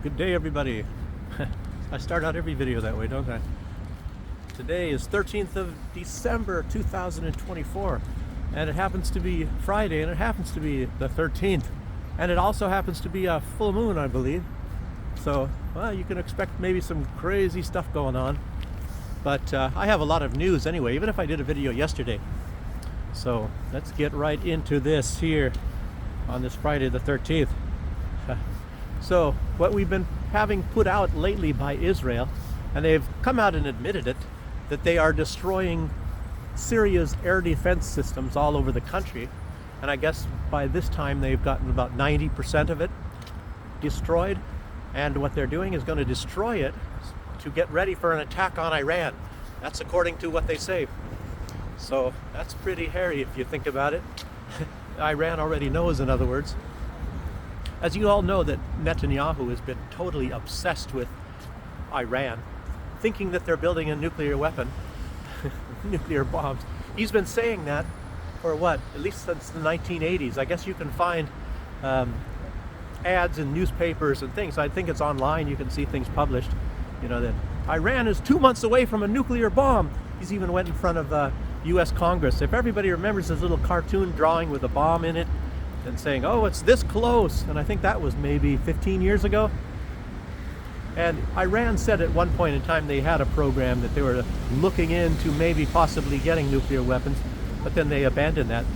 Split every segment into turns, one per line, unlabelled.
Good day, everybody. I start out every video that way, don't I? Today is 13th of December 2024, and it happens to be Friday, and it happens to be the 13th, and it also happens to be a full moon, I believe. So, well, you can expect maybe some crazy stuff going on, but I have a lot of news anyway, even if I did a video yesterday. So let's get right into this here on this Friday the 13th. So what we've been having put out lately by Israel, and they've come out and admitted it, that they are destroying Syria's air defense systems all over the country. And I guess by this time they've gotten about 90% of it destroyed. And what they're doing is going to destroy it to get ready for an attack on Iran. That's according to what they say. So that's pretty hairy if you think about it. Iran already knows, in other words. As you all know, that Netanyahu has been totally obsessed with Iran, thinking that they're building a nuclear weapon, nuclear bombs. He's been saying that for what, at least since the 1980s. I guess you can find ads in newspapers and things. I think it's online, you can see things published, you know, that Iran is 2 months away from a nuclear bomb. He's even went in front of US Congress. If everybody remembers his little cartoon drawing with a bomb in it, and saying, oh, it's this close, and I think that was maybe 15 years ago. And Iran said at one point in time they had a program that they were looking into maybe possibly getting nuclear weapons, but then they abandoned that,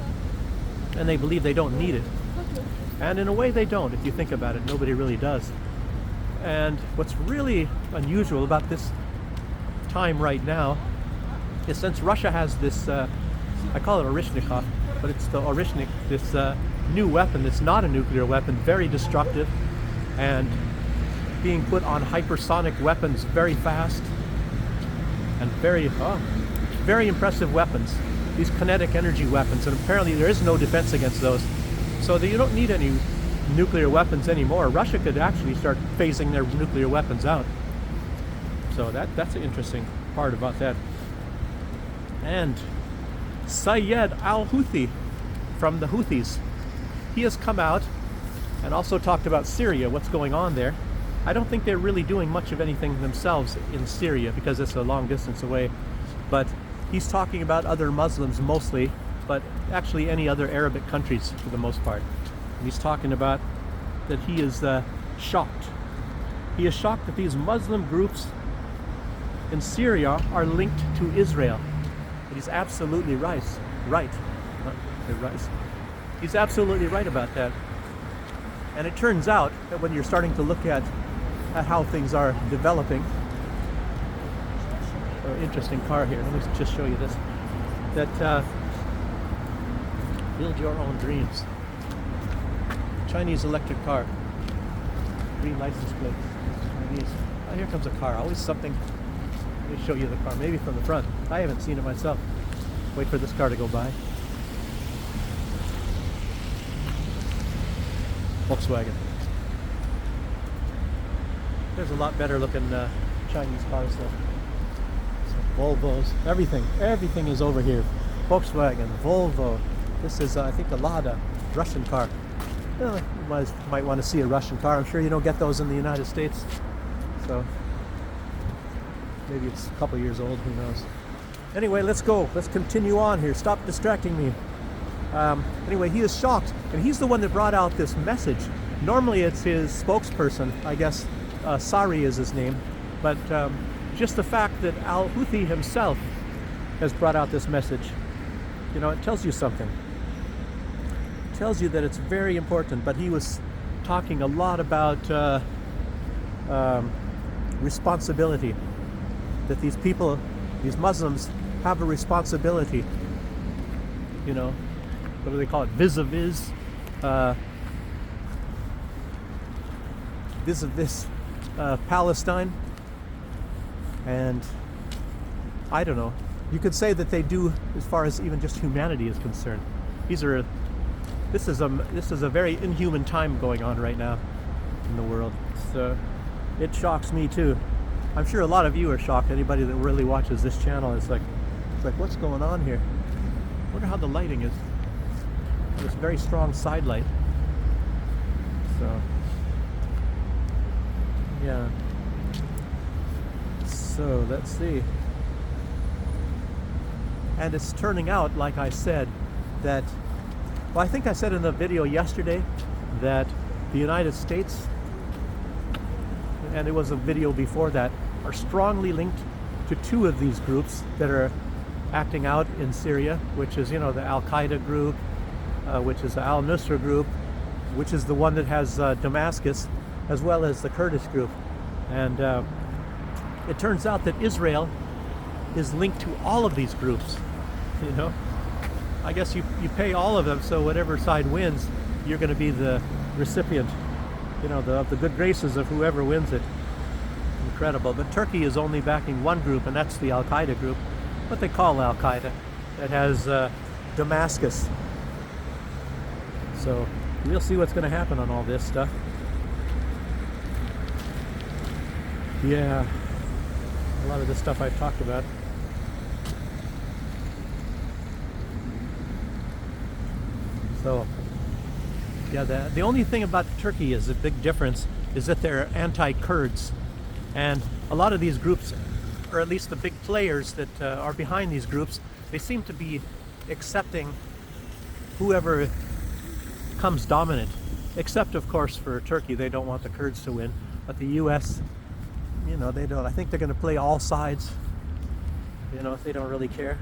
and they believe they don't need it. And in a way they don't, if you think about it. Nobody really does. And what's really unusual about this time right now is, since Russia has this, I call it Orishnikov, but it's the Orishnik, this new weapon that's not a nuclear weapon, very destructive, and being put on hypersonic weapons very fast, and very impressive weapons, these kinetic energy weapons, and apparently there is no defense against those. So that you don't need any nuclear weapons anymore. Russia could actually start phasing their nuclear weapons out. So that's an interesting part about that. And Syed al-Houthi from the Houthis, he has come out and also talked about Syria, what's going on there. I don't think they're really doing much of anything themselves in Syria because it's a long distance away, but he's talking about other Muslims mostly, but actually any other Arabic countries for the most part. And he's talking about that he is shocked. He is shocked that these Muslim groups in Syria are linked to Israel. And he's absolutely right. He's absolutely right about that. And it turns out that when you're starting to look at how things are developing, interesting car here, let me just show you this, that build your own dreams. Chinese electric car, green license plate, Chinese. Oh, here comes a car, always something. Let me show you the car, maybe from the front. I haven't seen it myself. Wait for this car to go by. Volkswagen. There's a lot better looking Chinese cars though. So Volvos, everything is over here. Volkswagen, Volvo. This is I think a Lada, Russian car. Well, you might want to see a Russian car. I'm sure you don't get those in the United States. So maybe it's a couple years old, who knows. Anyway, let's go. Let's continue on here. Stop distracting me. Anyway, he is shocked, and he's the one that brought out this message. Normally it's his spokesperson, I guess Sari is his name, but just the fact that al-Houthi himself has brought out this message, you know, it tells you something. It tells you that it's very important. But he was talking a lot about responsibility, that these people, these Muslims, have a responsibility, you know, what do they call it, vis-a-vis Palestine. And I don't know, you could say that they do as far as even just humanity is concerned. This is a very inhuman time going on right now in the world. So it shocks me too. I'm sure a lot of you are shocked. Anybody that really watches this channel is like what's going on here? I wonder how the lighting is. This very strong side light. So Yeah. So let's see. And it's turning out, like I said, that, well, I think I said in the video yesterday that the United States, and it was a video before that, are strongly linked to two of these groups that are acting out in Syria, which is, the Al-Qaeda group, which is the Al-Nusra group, which is the one that has Damascus, as well as the Kurdish group. And it turns out that Israel is linked to all of these groups. I guess you pay all of them, so whatever side wins, you're going to be the recipient, of the good graces of whoever wins it. Incredible. But Turkey is only backing one group, and that's the Al-Qaeda group, what they call Al-Qaeda, that has Damascus. So we'll see what's going to happen on all this stuff. Yeah, a lot of the stuff I've talked about. So, yeah, the only thing about Turkey is a big difference is that they're anti-Kurds. And a lot of these groups, or at least the big players that are behind these groups, they seem to be accepting whoever comes dominant. Except, of course, for Turkey, they don't want the Kurds to win. But the U.S., they don't. I think they're going to play all sides. They don't really care.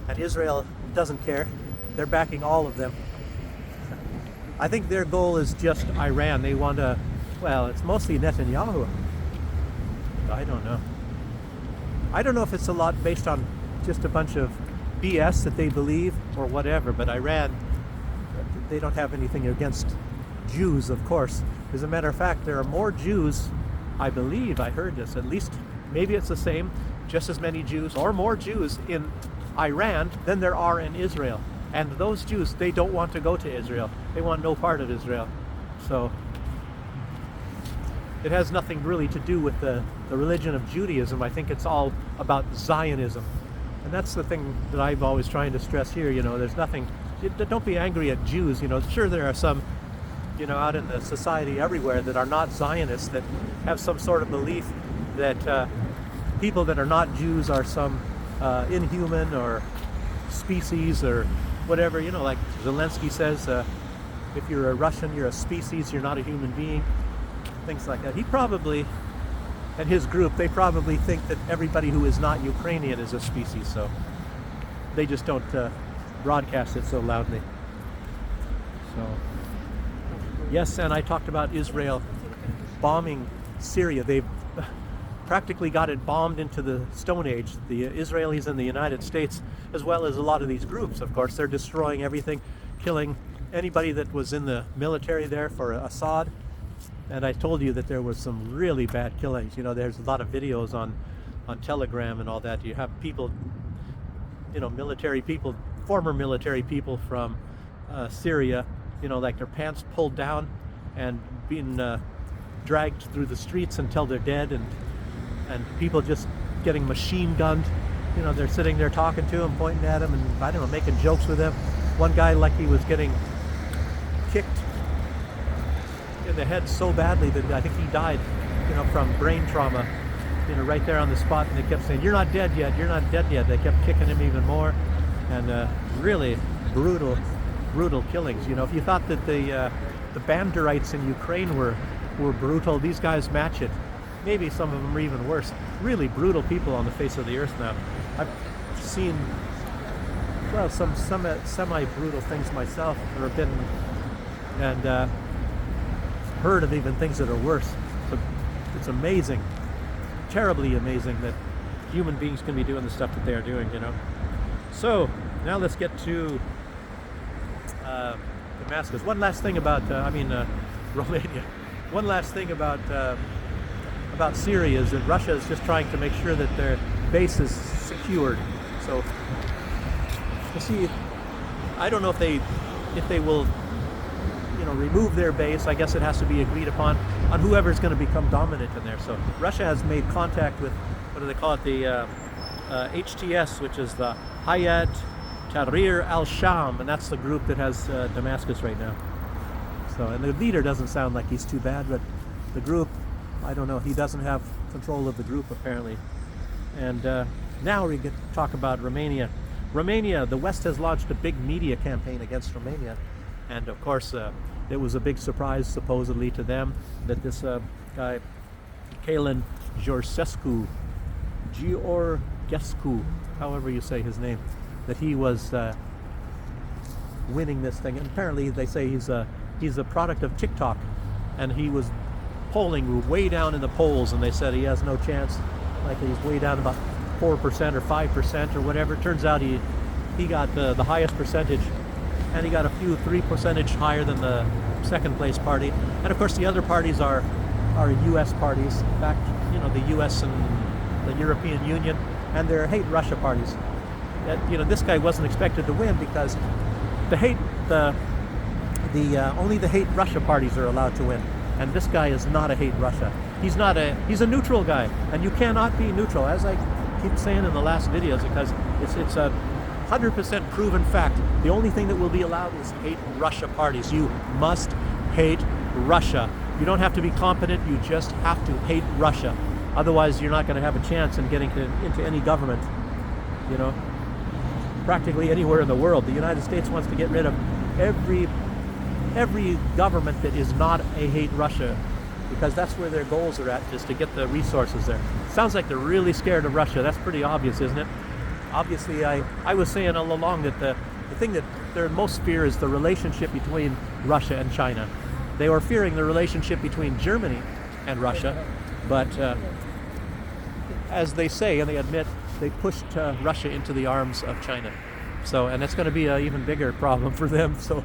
And Israel doesn't care. They're backing all of them. I think their goal is just Iran. They want to, well, it's mostly Netanyahu. I don't know. I don't know if it's a lot based on just a bunch of BS that they believe or whatever, but Iran, they don't have anything against Jews, of course. As a matter of fact, there are more Jews, I believe, I heard this, at least, maybe it's the same, just as many Jews or more Jews in Iran than there are in Israel. And those Jews, they don't want to go to Israel. They want no part of Israel. So it has nothing really to do with the religion of Judaism. I think it's all about Zionism. And that's the thing that I've always trying to stress here. There's nothing, don't be angry at Jews. Sure, there are some, out in the society everywhere that are not Zionists, that have some sort of belief that people that are not Jews are some inhuman or species or whatever, like Zelensky says, if you're a Russian, you're a species, you're not a human being, things like that. He probably, and his group, they probably think that everybody who is not Ukrainian is a species, so they just don't broadcast it so loudly. So, yes, and I talked about Israel bombing Syria. They've practically got it bombed into the Stone Age. The Israelis and the United States, as well as a lot of these groups, of course, they're destroying everything, killing anybody that was in the military there for Assad. And I told you that there was some really bad killings. There's a lot of videos on Telegram and all that. You have people, military people, former military people from Syria, like their pants pulled down and being dragged through the streets until they're dead, and people just getting machine gunned. They're sitting there talking to him, pointing at him, and I don't know, making jokes with him. One guy, like, he was getting kicked in the head so badly that I think he died, from brain trauma, right there on the spot. And they kept saying, "You're not dead yet. You're not dead yet." They kept kicking him even more, and really brutal killings. If you thought that the Banderites in Ukraine were brutal, these guys match it. Maybe some of them are even worse. Really brutal people on the face of the earth now. I've seen, well, some semi-brutal things myself, or been, and heard of even things that are worse. So it's amazing, terribly amazing that human beings can be doing the stuff that they are doing, So now let's get to Damascus. One last thing about, Romania. One last thing about Syria is that Russia is just trying to make sure that their base is secured. So you see, I don't know if they will, remove their base. I guess it has to be agreed upon on whoever's going to become dominant in there. So Russia has made contact with, what do they call it, the HTS, which is the Hayat Tahrir al-Sham, and that's the group that has Damascus right now. So, and the leader doesn't sound like he's too bad, but the group I don't know. He doesn't have control of the group apparently. And now we get to talk about Romania. Romania, the West has launched a big media campaign against Romania. And of course, it was a big surprise supposedly to them that this guy, Calin Georgescu, however you say his name, that he was winning this thing. And apparently they say he's a product of TikTok, and he was polling way down in the polls, and they said he has no chance. Like he's way down about 4% or 5% or whatever. It turns out he got the highest percentage, and he got a few 3% higher than the second place party. And of course the other parties are U.S. parties. In fact, you know, the U.S. and the European Union, and they're hate Russia parties. That, you know, this guy wasn't expected to win because only the hate Russia parties are allowed to win, and this guy is not a hate Russia. He's a neutral guy, and you cannot be neutral, as I keep saying in the last videos, because it's a 100% proven fact. The only thing that will be allowed is hate Russia parties. You must hate Russia. You don't have to be competent, you just have to hate Russia. Otherwise you're not going to have a chance in getting into any government, you know. Practically anywhere in the world. The United States wants to get rid of every government that is not a hate Russia, because that's where their goals are at, is to get the resources there. Sounds like they're really scared of Russia. That's pretty obvious, isn't it? Obviously, I was saying all along that the thing that their most fear is the relationship between Russia and China. They were fearing the relationship between Germany and Russia, but as they say, and they admit, they pushed Russia into the arms of China. So, and it's going to be an even bigger problem for them. So,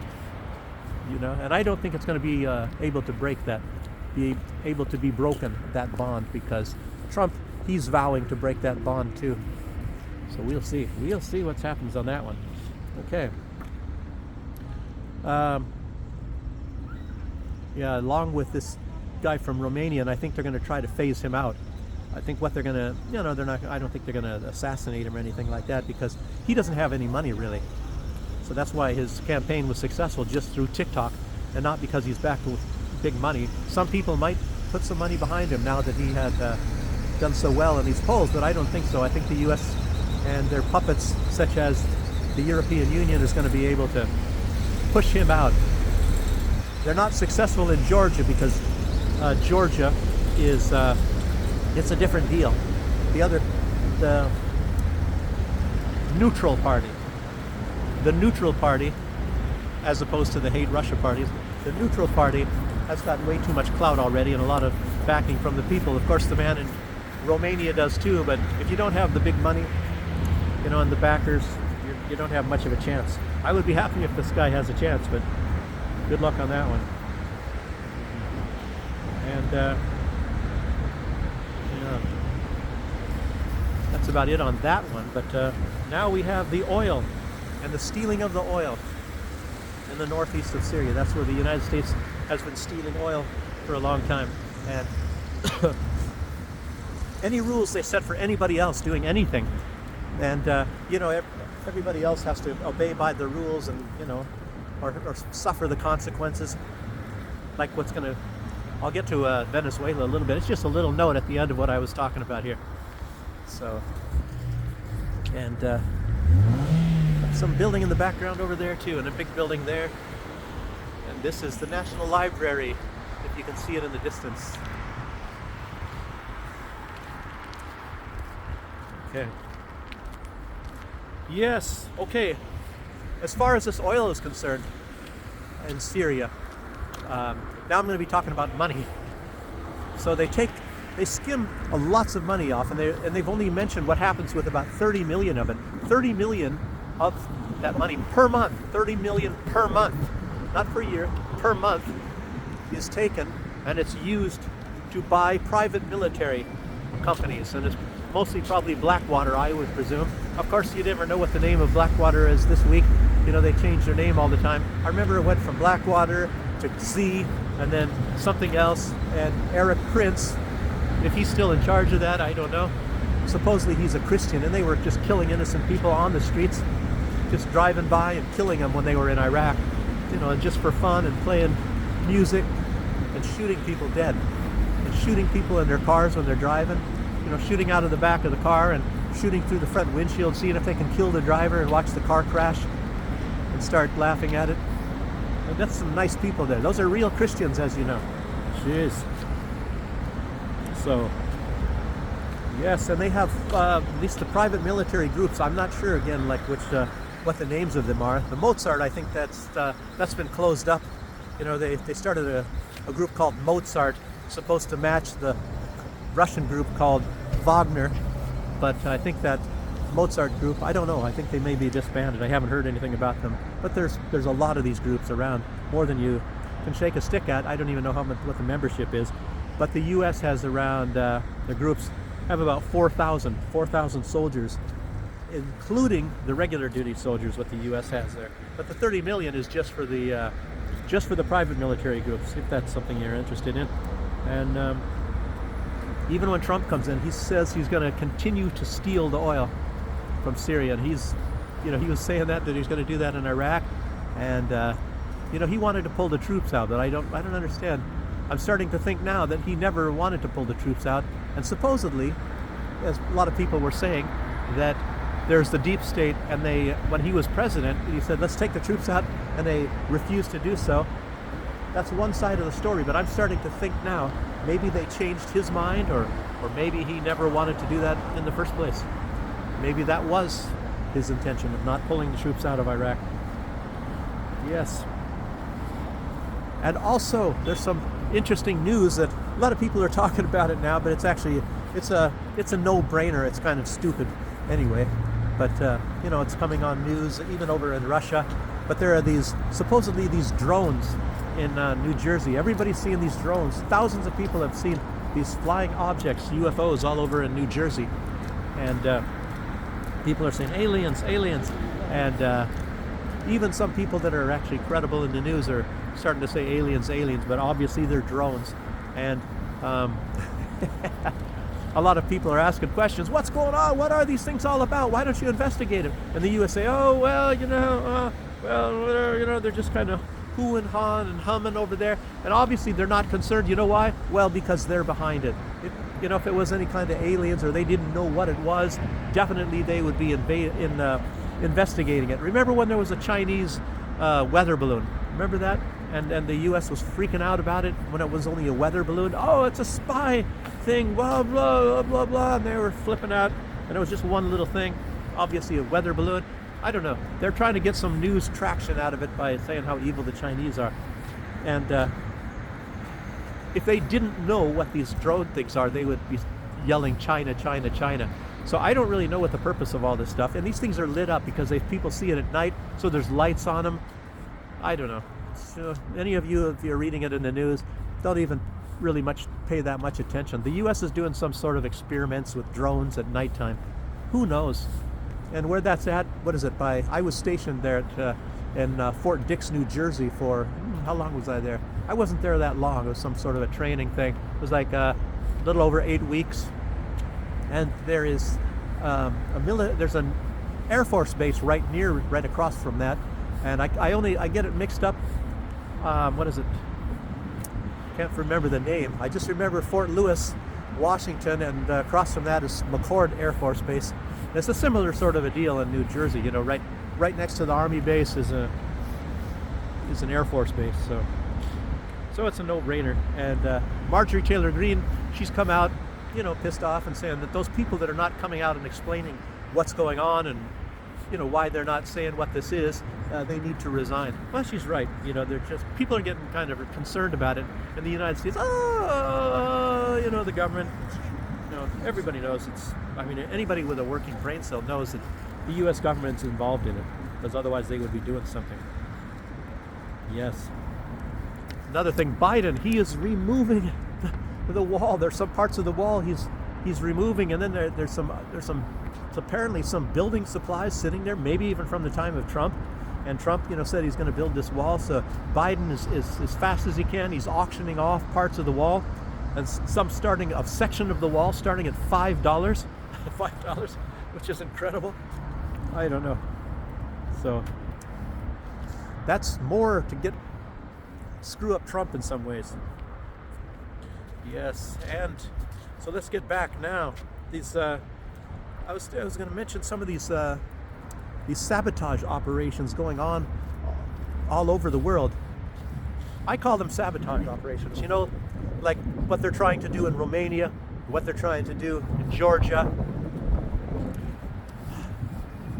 you know, and I don't think it's going to be able to be broken, that bond, because Trump, he's vowing to break that bond too. So we'll see what happens on that one. Okay. Yeah, along with this guy from Romania, and I think they're going to try to phase him out. I think what they're going to, you know, I don't think they're going to assassinate him or anything like that, because he doesn't have any money really. So that's why his campaign was successful, just through TikTok, and not because he's backed with big money. Some people might put some money behind him now that he had done so well in these polls, but I don't think so. I think the U.S. and their puppets, such as the European Union, is going to be able to push him out. They're not successful in Georgia because Georgia is it's a different deal. The neutral party, as opposed to the hate Russia parties, the neutral party has got way too much clout already and a lot of backing from the people. Of course, the man in Romania does too, but if you don't have the big money, you know, and the backers, you don't have much of a chance. I would be happy if this guy has a chance, but good luck on that one. And yeah, that's about it on that one. But now we have the oil and the stealing of the oil in the northeast of Syria. That's where the United States has been stealing oil for a long time. And any rules they set for anybody else doing anything, and you know, everybody else has to obey by the rules, and you know, or suffer the consequences. Like what's going to, I'll get to Venezuela a little bit. It's just a little note at the end of what I was talking about here. So, and some building in the background over there too, and a big building there. And this is the National Library, if you can see it in the distance. Okay. Yes, okay. As far as this oil is concerned in Syria, now I'm going to be talking about money. So they skim lots of money off, and they've only mentioned what happens with about 30 million of it. 30 million of that money per month. 30 million per month, not per year, per month, is taken, and it's used to buy private military companies, and it's mostly probably Blackwater, I would presume. Of course, you never know what the name of Blackwater is this week. You know, they change their name all the time. I remember it went from Blackwater to Z, and then something else, and Eric Prince, if he's still in charge of that, I don't know. Supposedly he's a Christian, and they were just killing innocent people on the streets, just driving by and killing them when they were in You know, just for fun, and playing music and shooting people dead, and shooting people in their cars when they're driving, shooting out of the back of the car and shooting through the front windshield, seeing if they can kill the driver and watch the car crash and start laughing at it. And that's some nice people there. Those are real Christians, as you know. Jeez. So, yes, and they have at least the private military groups. I'm not sure again, like what the names of them are. The Mozart, I think that's been closed up. They started a group called Mozart, supposed to match the Russian group called Wagner, but I think that Mozart group, I don't know, I think they may be disbanded. I haven't heard anything about them, but there's a lot of these groups around, more than you can shake a stick at. I don't even know what the membership is, but the U.S. has around, the groups have about 4,000 soldiers, including the regular duty soldiers, what the U.S. has there. But the 30 million is just for the private military groups, if that's something you're interested in. And even when Trump comes in, he says he's going to continue to steal the oil from Syria, and he was saying that he's going to do that in Iraq, and he wanted to pull the troops out, but I don't understand. I'm starting to think now that he never wanted to pull the troops out, and supposedly, as a lot of people were saying, that there's the deep state, and when he was president, he said, let's take the troops out, and they refused to do so. That's one side of the story, but I'm starting to think now, maybe they changed his mind, or maybe he never wanted to do that in the first place. Maybe that was his intention of not pulling the troops out of Iraq. Yes. And also, there's some interesting news that a lot of people are talking about it now, but it's a no-brainer. It's kind of stupid anyway. But it's coming on news even over in Russia. But there are supposedly these drones in New Jersey. Everybody's seeing these drones. Thousands of people have seen these flying objects, UFOs, all over in New Jersey. And people are saying aliens. And even some people that are actually credible in the news are starting to say aliens, but obviously they're drones. And a lot of people are asking questions. What's going on? What are these things all about? Why don't you investigate them? And the U.S. say, oh, well, they're just kind of hoo and hawing and humming over there. And obviously they're not concerned. You know why? Well, because they're behind it. If it was any kind of aliens or they didn't know what it was, definitely they would be investigating it. Remember when there was a Chinese weather balloon? Remember that? And the U.S. was freaking out about it when it was only a weather balloon. Oh, it's a spy thing, blah, blah, blah, blah. And they were flipping out. And it was just one little thing, obviously a weather balloon. I don't know. They're trying to get some news traction out of it by saying how evil the Chinese are. And if they didn't know what these drone things are, they would be yelling China, China, China. So I don't really know what the purpose of all this stuff. And these things are lit up because people see it at night, so there's lights on them. I don't know. So any of you, if you're reading it in the news, don't even really pay that much attention. The U.S. is doing some sort of experiments with drones at nighttime. Who knows? And where that's at, what is it? I was stationed there in Fort Dix, New Jersey for, how long was I there? I wasn't there that long. It was some sort of a training thing. It was like a little over 8 weeks. And there is there's an Air Force base right across from that. And I get it mixed up. What is it? Can't remember the name. I just remember Fort Lewis, Washington, and across from that is McCord Air Force Base. And it's a similar sort of a deal in New Jersey. Right next to the Army base is an Air Force base. So it's a no-brainer. And Marjorie Taylor Greene, she's come out, pissed off and saying that those people that are not coming out and explaining what's going on and why they're not saying what this is, they need to resign. Well, she's right. They're just, people are getting kind of concerned about it in the United States. The government, everybody knows anybody with a working brain cell knows that the U.S. government's involved in it, because otherwise they would be doing something. Yes. Another thing, Biden, he is removing the wall. There's some parts of the wall he's removing, and then there's some apparently some building supplies sitting there, maybe even from the time of Trump. And Trump, said he's going to build this wall. So Biden is as fast as he can. He's auctioning off parts of the wall, and a section of the wall starting at $5, $5, which is incredible. I don't know. So that's more to screw up Trump in some ways. Yes, and so let's get back now. These I was going to mention some of these sabotage operations going on all over the world. I call them sabotage operations. You know, like what they're trying to do in Romania, what they're trying to do in Georgia,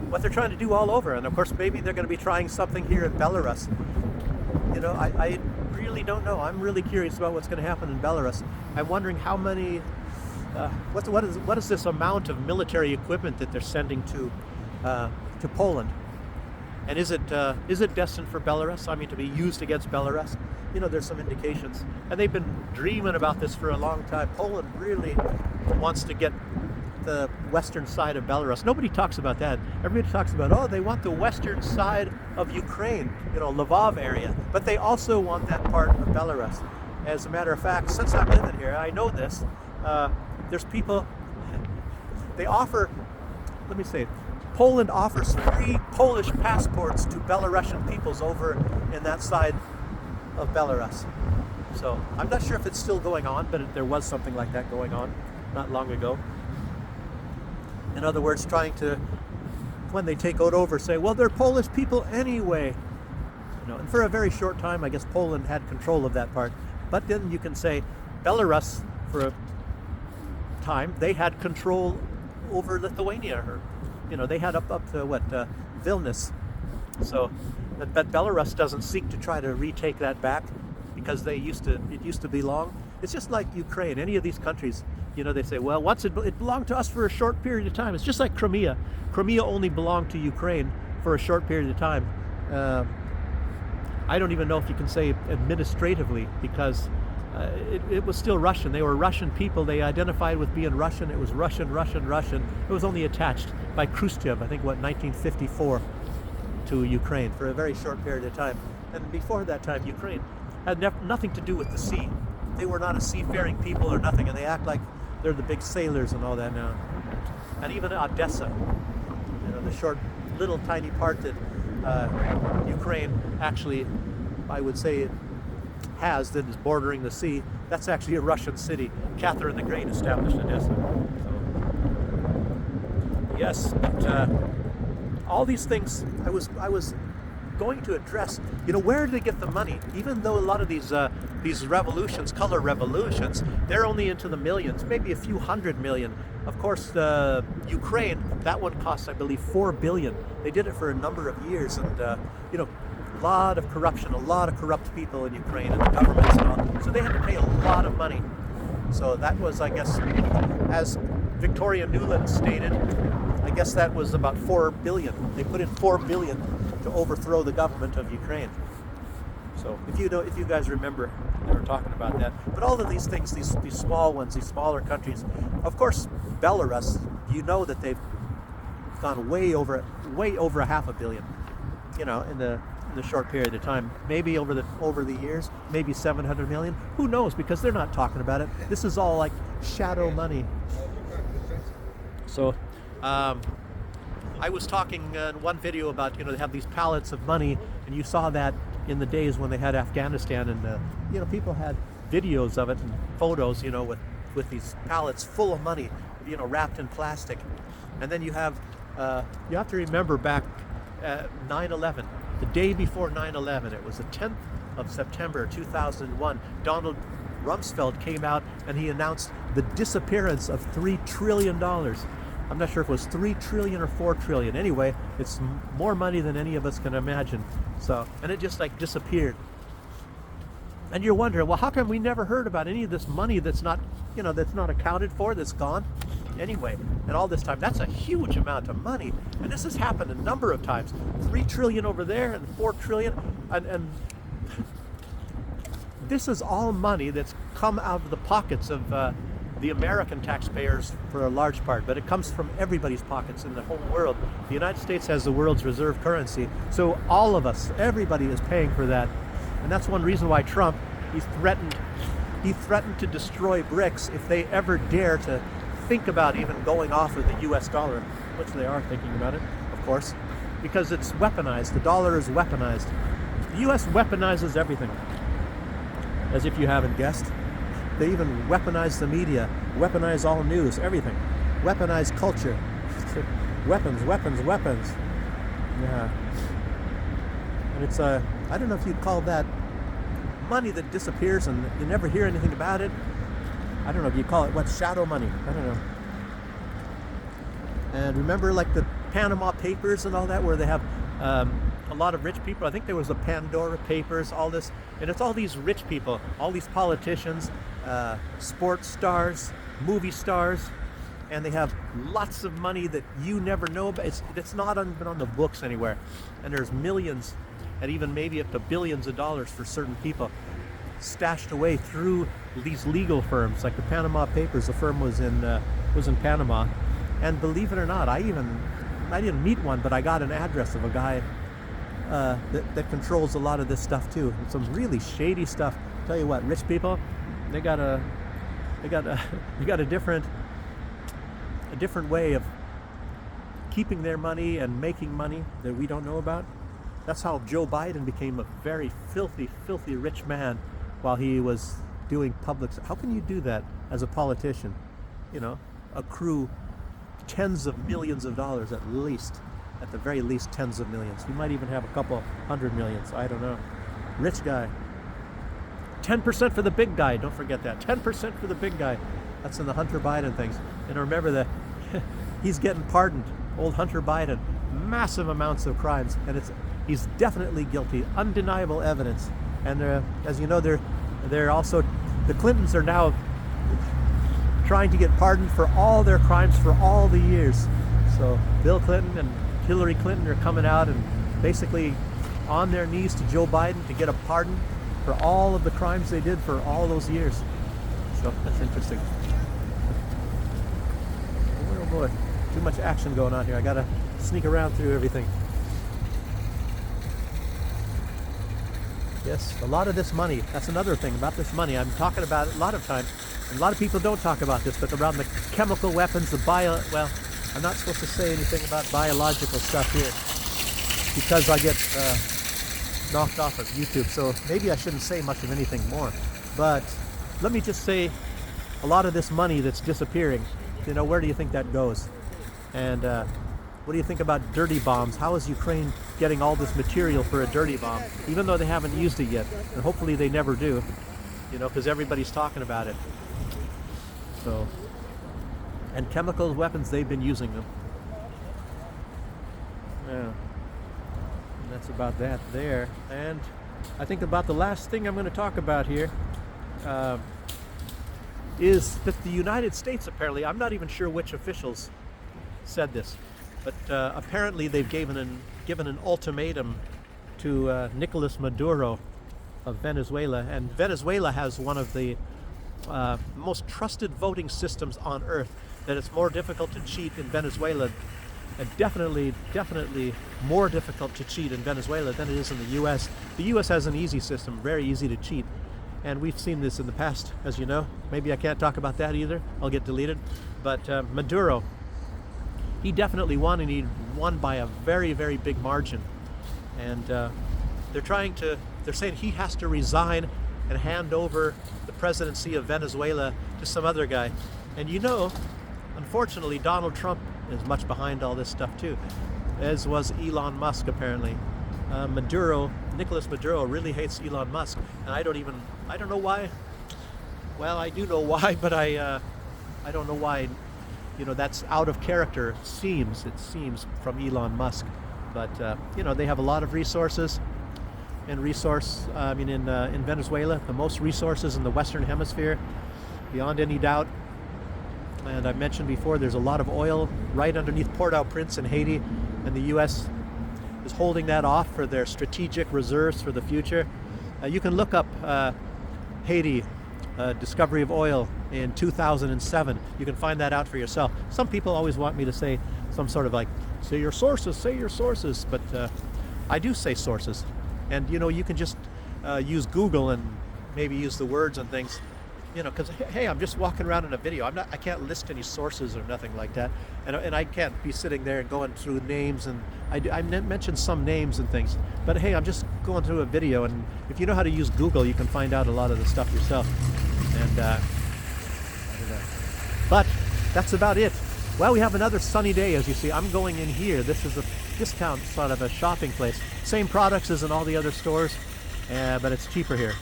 what they're trying to do all over. And of course, maybe they're going to be trying something here in Belarus. You know, I really don't know. I'm really curious about what's going to happen in Belarus. I'm wondering how many, what is this amount of military equipment that they're sending to Poland? And is it destined for Belarus? I mean, to be used against Belarus? You know, there's some indications. And they've been dreaming about this for a long time. Poland really wants to get the western side of Belarus. Nobody talks about that. Everybody talks about, oh, they want the western side of Ukraine, you know, Lvov area. But they also want that part of Belarus. As a matter of fact, since I'm living here, I know this. There's people, they offer, let me say it, Poland offers free Polish passports to Belarusian peoples over in that side of Belarus. So I'm not sure if it's still going on, but there was something like that going on not long ago. In other words, trying to, when they take it over, say, well, they're Polish people anyway. You know, and for a very short time, I guess Poland had control of that part. But then you can say Belarus, for a time, they had control over Lithuania, or, you know, they had up to what, Vilnius. So, but Belarus doesn't seek to try to retake that back because it used to belong. It's just like Ukraine. Any of these countries, you know, they say, well, once it belonged to us for a short period of time. It's just like Crimea. Crimea only belonged to Ukraine for a short period of time. I don't even know if you can say administratively, because it was still Russian. They were Russian people. They identified with being Russian. It was Russian. It was only attached by Khrushchev, I think, 1954, to Ukraine for a very short period of time. And before that time, Ukraine had nothing to do with the sea. They were not a seafaring people or nothing, and they act like they're the big sailors and all that now. And even Odessa, you know, the short, little tiny part that Ukraine actually, I would say, has, that is bordering the sea, that's actually a Russian city. Catherine the Great established Odessa. So, yes, but all these things I was going to address. You know, where did they get the money? Even though a lot of these revolutions, color revolutions, they're only into the millions, maybe a few hundred million. Of course, Ukraine, that one cost, I believe, $4 billion. They did it for a number of years, and you know, a lot of corruption, a lot of corrupt people in Ukraine, and the governments and all. So they had to pay a lot of money. So that was, I guess, as Victoria Nuland stated, I guess that was about $4 billion. They put in $4 billion to overthrow the government of Ukraine. So if you guys remember, they were talking about that. But all of these things, these small ones, these smaller countries, of course, Belarus, you know that they've gone way over $500 million, you know, in the short period of time. Maybe over the years, maybe 700 million. Who knows? Because they're not talking about it. This is all like shadow money. So, I was talking in one video about, you know, they have these pallets of money, and you saw that in the days when they had Afghanistan, and you know, people had videos of it and photos, you know, with these pallets full of money, you know, wrapped in plastic. And then you have to remember back 9/11, the day before 9/11, it was the 10th of September 2001. Donald Rumsfeld came out and he announced the disappearance of $3 trillion. I'm not sure if it was 3 trillion or 4 trillion. Anyway, it's more money than any of us can imagine. So, and it just like disappeared. And you're wondering, well, how come we never heard about any of this money that's not, you know, that's not accounted for, that's gone? Anyway, and all this time, that's a huge amount of money. And this has happened a number of times. 3 trillion over there and 4 trillion. And this is all money that's come out of the pockets of the American taxpayers for a large part, but it comes from everybody's pockets in the whole world. The United States has the world's reserve currency, so all of us, everybody is paying for that. And that's one reason why Trump, he threatened to destroy BRICS if they ever dare to think about even going off of the US dollar, which they are thinking about it, of course, because it's weaponized. The dollar is weaponized. The US weaponizes everything, as if you haven't guessed. They even weaponize the media, weaponize all news, everything. Weaponize culture. Weapons, weapons, weapons. Yeah. And it's, I don't know if you'd call that money that disappears and you never hear anything about it. I don't know if you call it, what, shadow money? I don't know. And remember like the Panama Papers and all that, where they have a lot of rich people. I think there was the Pandora Papers, all this, and it's all these rich people, all these politicians, sports stars, movie stars, and they have lots of money that you never know about. It's not even on the books anywhere, and there's millions and even maybe up to billions of dollars for certain people stashed away through these legal firms like the Panama Papers. The firm was in Panama, and believe it or not, I didn't meet one, but I got an address of a guy that controls a lot of this stuff too. And some really shady stuff. Tell you what, rich people, they got a different way of keeping their money and making money that we don't know about. That's how Joe Biden became a very filthy, filthy rich man while he was doing public. How can you do that as a politician? You know, accrue tens of millions of dollars at least, at the very least tens of millions. You might even have a couple hundred millions, I don't know. Rich guy. 10% for the big guy, don't forget that. 10% for the big guy. That's in the Hunter Biden things. And remember that he's getting pardoned, old Hunter Biden, massive amounts of crimes, and he's definitely guilty, undeniable evidence. And as you know, they're also, the Clintons are now trying to get pardoned for all their crimes for all the years. So Bill Clinton and Hillary Clinton are coming out and basically on their knees to Joe Biden to get a pardon for all of the crimes they did for all those years. So that's interesting. Oh boy, too much action going on here. I gotta sneak around through everything. Yes, a lot of this money, that's another thing about this money. I'm talking about it a lot of times, and a lot of people don't talk about this, but around the chemical weapons, well, I'm not supposed to say anything about biological stuff here because I get knocked off of YouTube, so maybe I shouldn't say much of anything more. But let me just say, a lot of this money that's disappearing, you know, where do you think that goes? And what do you think about dirty bombs? How is Ukraine getting all this material for a dirty bomb, even though they haven't used it yet? And hopefully they never do, you know, because everybody's talking about it. So, and chemical weapons, they've been using them. Yeah. And that's about that there. And I think about the last thing I'm going to talk about here is that the United States, apparently, I'm not even sure which officials said this, but apparently they've given an ultimatum to Nicolas Maduro of Venezuela, and Venezuela has one of the most trusted voting systems on earth, that it's more difficult to cheat in Venezuela, and definitely more difficult to cheat in Venezuela than it is in the U.S. The U.S. has an easy system, very easy to cheat, and we've seen this in the past, as you know. Maybe I can't talk about that either, I'll get deleted, but Maduro, he definitely won, and he won by a very, very big margin. And they're saying he has to resign and hand over the presidency of Venezuela to some other guy. And you know, unfortunately, Donald Trump is much behind all this stuff too, as was Elon Musk apparently. Nicolas Maduro really hates Elon Musk, and I don't know why. Well, I do know why, but I don't know why. You know, that's out of character, it seems from Elon Musk. But you know, they have a lot of resources, and in Venezuela, the most resources in the Western Hemisphere, beyond any doubt. And I mentioned before, there's a lot of oil right underneath Port-au-Prince in Haiti, and the U.S. is holding that off for their strategic reserves for the future. You can look up Haiti, discovery of oil in 2007. You can find that out for yourself. Some people always want me to say some sort of like, say your sources, but I do say sources. And you know, you can just use Google and maybe use the words and things, you know, because hey, I'm just walking around in a video. I can't list any sources or nothing like that, and I can't be sitting there and going through names, and I mentioned some names and things, but hey, I'm just going through a video, and if you know how to use Google, you can find out a lot of the stuff yourself. And I don't know. But that's about it. Well, we have another sunny day, as you see. I'm going in here. This is a discount sort of a shopping place. Same products as in all the other stores, but it's cheaper here.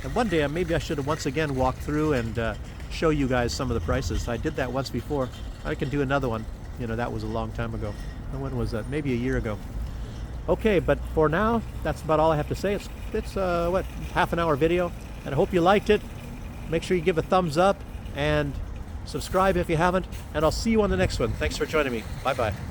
And one day, maybe I should have once again walked through and show you guys some of the prices. I did that once before. I can do another one. You know, that was a long time ago. When was that? Maybe a year ago. Okay, but for now, that's about all I have to say. It's what, half an hour video, and I hope you liked it. Make sure you give a thumbs up and subscribe if you haven't, and I'll see you on the next one. Thanks for joining me. Bye-bye.